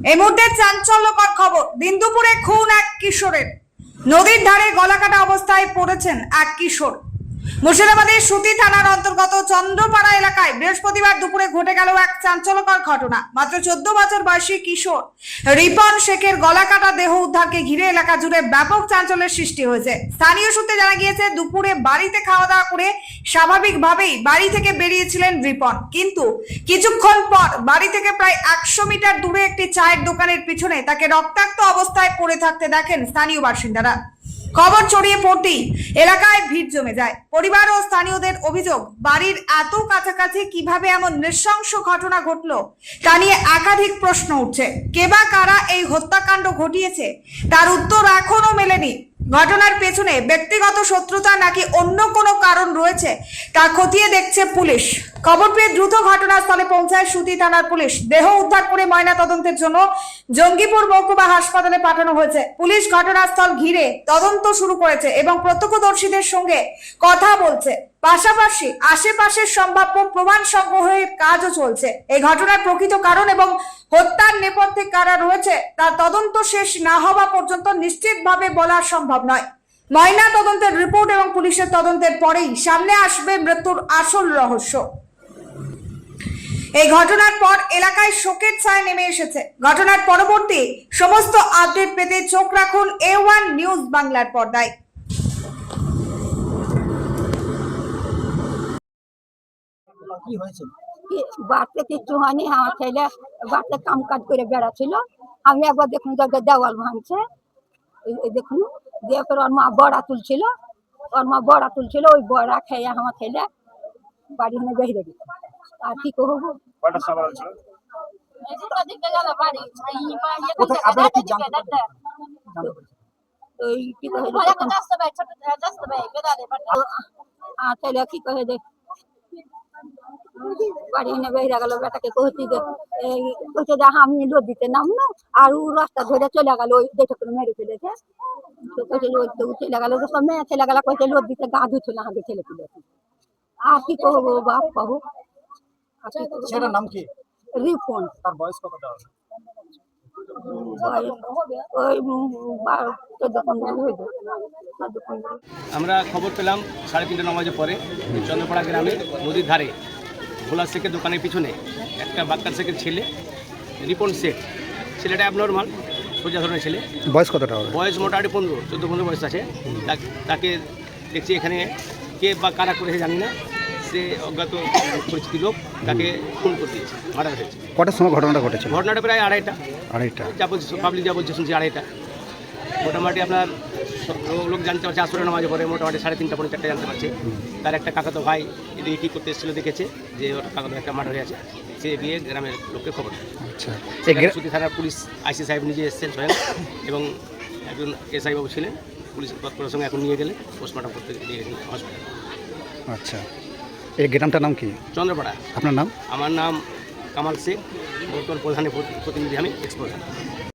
এই মুহূর্তে চাঞ্চল্যকর খবর, দিন দুপুরে খুন এক কিশোরের। নদীর ধারে গলাকাটা অবস্থায় পড়েছেন এক কিশোর। মুর্শিদাবাদের সুতি থানার অন্তর্গত চন্দ্রপাড়া এলাকায় বৃহস্পতিবার দুপুরে ঘটে গেল এক চাঞ্চল্যকর ঘটনা। মাত্র 14 বছর বয়সী কিশোর রিপন শেখের গলাকাটা দেহ উদ্ধারকে ঘিরে এলাকা জুড়ে ব্যাপক চাঞ্চল্যের সৃষ্টি হয়েছে। স্থানীয় সূত্রে জানা গিয়েছে, দুপুরে বাড়িতে খাওয়া দাওয়া করে স্বাভাবিকভাবেই বাড়ি থেকে বেরিয়েছিলেন রিপন, কিন্তু কিছুক্ষণ পর বাড়ি থেকে প্রায় 100 মিটার দূরে একটি চায়ের দোকানের পিছনে তাকে রক্তাক্ত অবস্থায় পড়ে থাকতে দেখেন স্থানীয় বাসিন্দারা। খবর ছড়িয়ে পড়তেই এলাকায় ভিড় জমে যায়। পরিবার ও স্থানীয়দের অভিযোগ, বাড়ির এত কাছাকাছি কিভাবে এমন নৃশংস ঘটনা ঘটলো তা নিয়ে একাধিক প্রশ্ন উঠছে। কে বা কারা এই হত্যাকাণ্ড ঘটিয়েছে তার উত্তর এখনো মেলেনি। ঘটনার পেছনে ব্যক্তিগত শত্রুতা নাকি অন্য কোনো কারণ রয়েছে তা খতিয়ে দেখছে পুলিশ। খবর পেয়ে দ্রুত ঘটনাস্থলে পৌঁছায় সুতি থানার পুলিশ। দেহ উদ্ধার করে ময়না তদন্তের জন্য জঙ্গিপুর মহকুমা হাসপাতালে পাঠানো হয়েছে। পুলিশ ঘটনাস্থল ঘিরে তদন্ত শুরু করেছে এবং প্রত্যক্ষদর্শীদের সঙ্গে কথা বলছে। পাশাপাশি আশেপাশের সম্ভাব্য প্রমাণ সংগ্রহের কাজও চলছে। এই ঘটনার প্রকৃত কারণ এবং হত্যার নেপথ্যে কারা রয়েছে তার তদন্ত শেষ না হওয়া পর্যন্ত নিশ্চিতভাবে বলা সম্ভব নয়। ময়না তদন্তের রিপোর্ট এবং পুলিশের তদন্তের পরেই সামনে আসবে মৃত্যুর আসল রহস্য। এই ঘটনার পর এলাকায় শোকের ছায়া নেমে এসেছে। ঘটনার পরবর্তী সমস্ত আপডেট পেতে চোখ রাখুন A1 নিউজ বাংলার পর্দায়। কি হয়েছে? বাড়তে কিছু হয়নি, আমার ছেলে বাড়তে কাম কাজ করে বেড়াচ্ছিল। আমি একবার দেখুন দেওয়াল ভাঙছে, এই দেখুন দিয়ে ওর মা বড়া তুলছিল, ওই বড়া খেয়ে আমার ছেলে বাড়ি নিয়ে বেরিয়ে গেছে। আর কি করবো? ওই কি কহে ছেলে কি কহে যে বাড়ি এনে বেরিয়ে গেল। বেটাকে কহছি যে আমি লোদ দিতে নাম না, আর ও রাস্তা ধরে চলে গেল, ওই দেখে করে মেরে ফেলেছে। চলে গেল, মেয়ে ছেলে গেলা কইছে লোদ দিতে গা ধুছিল আমাকে ছেলে তুলেছে। আর কি করবো বাপ বাবু? ছেলের নাম কি? রিপন। তার বয়স কতটা হবে? আমরা খবর পেলাম 3:30 নামাজের পরে চন্দ্রপাড়া গ্রামে নদীর ধারে ভোলা শেখের দোকানের পিছনে একটা বাক্কার শেখের ছেলে রিপন শেখ, ছেলেটা অ্যাবনর্মাল, সোজা ধরনের ছেলে। বয়স কতটা হবে? বয়স মোটামুটি 14-15 বয়স আছে। তাকে দেখছি এখানে কে বা কারা করেছে জানি না, সে অজ্ঞাত পরিচিতি লোক তাকে খুন করে দিয়েছে, মারা হয়েছে। কটার সময় ঘটনাটা ঘটেছে? ঘটনাটা প্রায় আড়াইটা যা বলছে পাবলিক, যা বলছে শুনছি আড়াইটা। মোটামুটি আপনার লোক জানতে পারছে আসরের নামাজে পরে মোটামুটি 3:30-4:30 জানতে পারছে। তার একটা কাকাতো ভাই এদিকে কী করতে এসেছিলো, দেখেছে যে ওর কাকাতো একটা মার্ডার হয়ে আছে। সে গিয়ে গ্রামের লোককে খবর দেয়। আচ্ছা, সুতি থানার পুলিশ আইসি সাহেব নিজে এসেছেন স্বয়ং, এবং একজন এসআই বাবু ছিলেন। পুলিশ তৎপরের সঙ্গে এখন নিয়ে গেলে পোস্টমর্টম করতে নিয়ে গেলেন হসপিটালে। আচ্ছা, এই গ্রামটার নাম কি? চন্দ্রপাড়া। আপনার নাম? আমার নাম কামাল শেখ, বর্তমান প্রধানের প্রতিনিধি, আমি এক্স প্রধান।